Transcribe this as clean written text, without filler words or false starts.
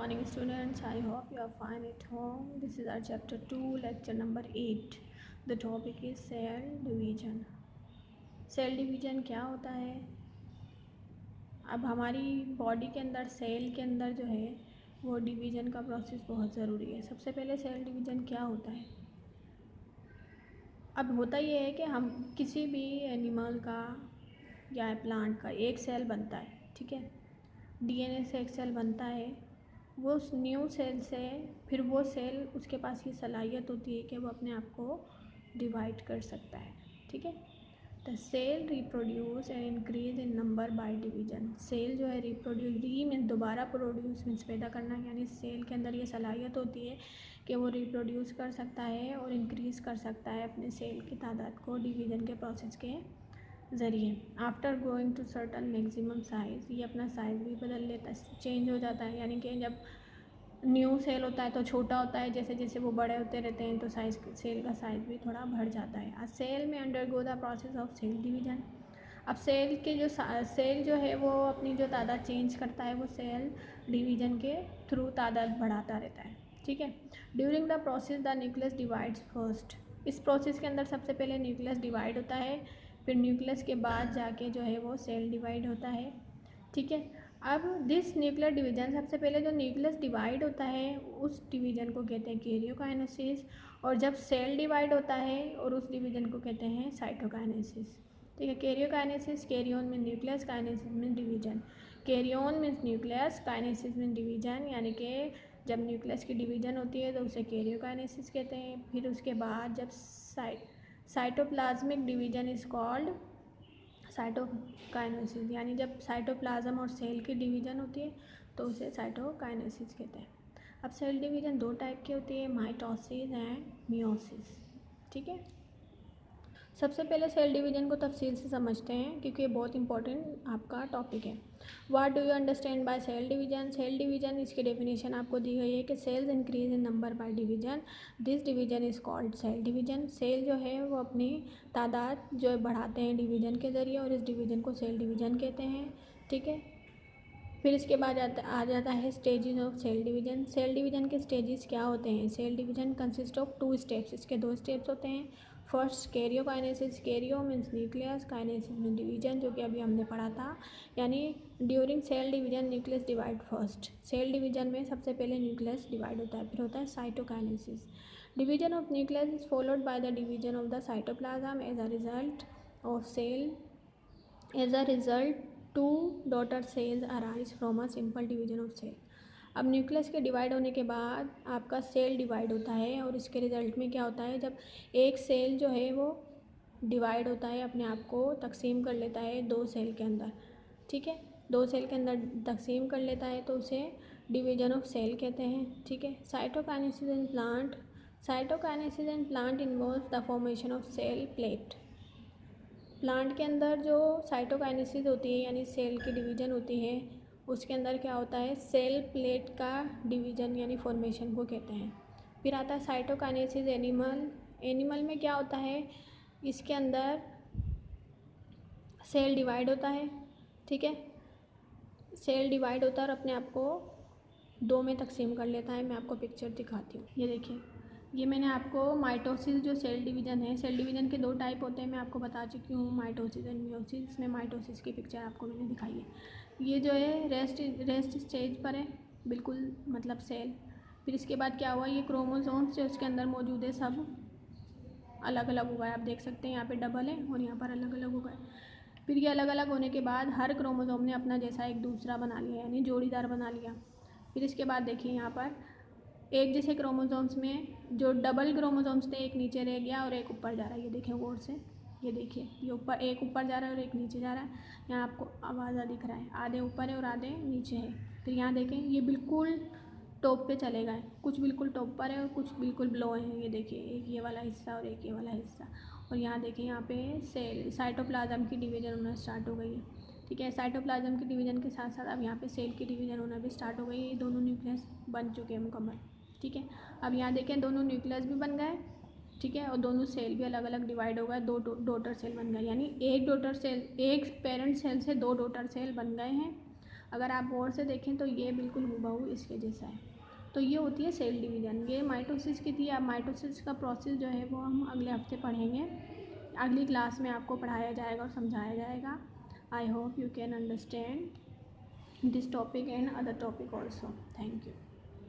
morning, students. I hope you are fine at home. This is our chapter 2, lecture number 8. The topic is cell division. Cell division क्या होता है? अब हमारी body के अंदर cell के अंदर जो है वो डिवीजन का प्रोसेस बहुत ज़रूरी है। सबसे पहले सेल डिवीजन क्या होता है? अब होता ये है कि हम किसी भी एनिमल का या प्लांट का एक सेल बनता है, ठीक है। डीएनए से एक सेल बनता है, वो उस न्यू सेल से फिर वो सेल उसके पास ये सलाहियत होती है कि वो अपने आप को डिवाइड कर सकता है, ठीक है। The cell reproduce and increase in number by division. Cell जो है रिप्रोड्यूस, री मीन्स दोबारा, प्रोड्यूस मीन्स पैदा करना, यानी सेल के अंदर ये सलाहियत होती है कि वो रिप्रोड्यूस कर सकता है और इंक्रीज़ कर सकता है अपने सेल की तादाद को डिवीजन के प्रोसेस के ज़रिए। After growing to certain maximum size, ये अपना साइज़ भी बदल लेता है, चेंज हो जाता है। यानी कि जब न्यू सेल होता है तो छोटा होता है, जैसे जैसे वो बड़े होते रहते हैं तो साइज़, सेल का साइज़ भी थोड़ा बढ़ जाता है। अ सेल में undergo the process of cell division. अब सेल के जो सेल जो है वो अपनी जो तादाद चेंज करता है, वो सेल डिवीजन के थ्रू तादाद बढ़ाता रहता है, ठीक है। During the process the nucleus divides first. इस प्रोसेस के अंदर सबसे पहले न्यूक्लियस डिवाइड होता है, फिर न्यूक्लियस के बाद जाके जो है वो सेल डिवाइड होता है, ठीक है। अब दिस न्यूक्लियर डिवीजन, सबसे पहले जो न्यूक्लियस डिवाइड होता है उस डिवीजन को कहते हैं कैरियोकाइनेसिस, और जब सेल डिवाइड होता है और उस डिवीजन को कहते हैं साइटोकाइनेसिस, ठीक है। Karyokinesis, कैरियोन mean nucleus, kinesis mean division. कैरियोन means nucleus, kinesis mean division, यानी कि जब न्यूक्लियस की डिवीजन होती है तो उसे कैरियोकाइनेसिस कहते हैं। फिर उसके बाद जब cytoplasmic division is called cytokinesis, यानी जब साइटोप्लाज्म और सेल की डिवीजन होती है तो उसे साइटोकाइनेसिस कहते हैं। अब सेल डिवीजन दो टाइप की होती है, माइटोसिस एंड मियोसिस, ठीक है। सबसे पहले सेल डिवीजन को तफसील से समझते हैं क्योंकि ये बहुत इंपॉर्टेंट आपका टॉपिक है। What do you understand by cell division? Cell division, इसकी डेफिनेशन आपको दी गई है कि cells increase in number by division, this division is called cell division. Cell जो है वो अपनी तादाद जो बढ़ाते हैं डिवीजन के ज़रिए और इस डिवीजन को सेल डिवीजन कहते हैं, ठीक है। फिर इसके बाद आ जाता है stages of cell division. Cell division के स्टेजेस क्या होते हैं? Cell division consist of 2 steps, इसके 2 स्टेप्स होते हैं। First karyokinesis, karyo means nucleus, kinesis mean division, जो कि अभी हमने पढ़ा था। यानी during cell division nucleus divide first. Cell division में सबसे पहले न्यूक्लियस डिवाइड होता है, फिर होता है cytokinesis. Division of nucleus is followed by the division of the cytoplasm as a result of cell. As a result 2 daughter cells arise from a simple division of cell. अब nucleus के divide होने के बाद आपका cell divide होता है और इसके रिज़ल्ट में क्या होता है, जब एक सेल जो है वो डिवाइड होता है, अपने आप को तकसीम कर लेता है 2 सेल के अंदर, ठीक है। 2 सेल के अंदर तकसीम कर लेता है तो उसे डिवीजन ऑफ सेल कहते हैं, ठीक है। Cytokinesis in plant, cytokinesis in plant involve the formation of cell plate. Plant के अंदर जो साइटोकाइनेसिस होती है यानी सेल की डिवीजन होती है, उसके अंदर क्या होता है, सेल प्लेट का डिवीजन यानी फॉर्मेशन को कहते हैं। फिर आता है साइटोकाइनेसिस एनिमल। एनिमल में क्या होता है, इसके अंदर सेल डिवाइड होता है, ठीक है। सेल डिवाइड होता है और अपने आप को 2 में तकसीम कर लेता है। मैं आपको पिक्चर दिखाती हूँ, ये देखिए, ये मैंने आपको माइटोसिस जो सेल डिवीज़न है, सेल डिवीज़न के 2 टाइप होते हैं, मैं आपको बता चुकी हूँ, माइटोसिस एंड मियोसिस। इसमें माइटोसिस की पिक्चर आपको मैंने दिखाई है। ये जो है रेस्ट स्टेज पर है बिल्कुल, मतलब सेल। फिर इसके बाद क्या हुआ, ये क्रोमोसोम्स जो उसके अंदर मौजूद है सब अलग अलग हुआ है। आप देख सकते हैं यहाँ पे डबल है और यहाँ पर अलग अलग हुआ है। फिर ये अलग अलग होने के बाद हर क्रोमोसोम ने अपना जैसा एक दूसरा बना लिया, यानी जोड़ीदार बना लिया। फिर इसके बाद देखिए यहाँ पर एक जैसे क्रोमोसोम्स में जो डबल क्रोमोसोम्स थे, एक नीचे रह गया और एक ऊपर जा रहा है। ये देखें गौर से, ये देखिए, ये ऊपर, एक ऊपर जा रहा है और एक नीचे जा रहा है। यहाँ आपको आवाज़ा दिख रहा है, आधे ऊपर है और आधे नीचे है। फिर यहाँ देखें, ये बिल्कुल टॉप पे चले गए, कुछ बिल्कुल टॉप पर है और कुछ बिल्कुल बिलो है। ये देखिए, एक ये वाला हिस्सा और एक ये वाला हिस्सा। और यहाँ देखें, यहाँ पे सेल साइटोप्लाज्म की डिवीजन होना स्टार्ट हो गई है, ठीक है। साइटोप्लाज्म की डिवीजन के साथ साथ अब यहाँ पे सेल की डिवीजन होना भी स्टार्ट हो गई है। ये दोनों न्यूक्लियस बन चुके हैं मुकम्मल, ठीक है। अब यहाँ देखें, दोनों न्यूक्लियस भी बन गए, ठीक है, और दोनों सेल भी अलग अलग डिवाइड हो गए, 2 डॉटर सेल बन गए, यानी एक डॉटर सेल, एक पेरेंट सेल से 2 डॉटर सेल बन गए हैं। अगर आप गौर से देखें तो ये बिल्कुल हूबहू इसके जैसा है। तो ये होती है सेल डिवीज़न। ये माइटोसिस की थी। अब माइटोसिस का प्रोसेस जो है वो हम अगले हफ्ते पढ़ेंगे, अगली क्लास में आपको पढ़ाया जाएगा और समझाया जाएगा। I hope you can understand this topic and other topic also. Thank you.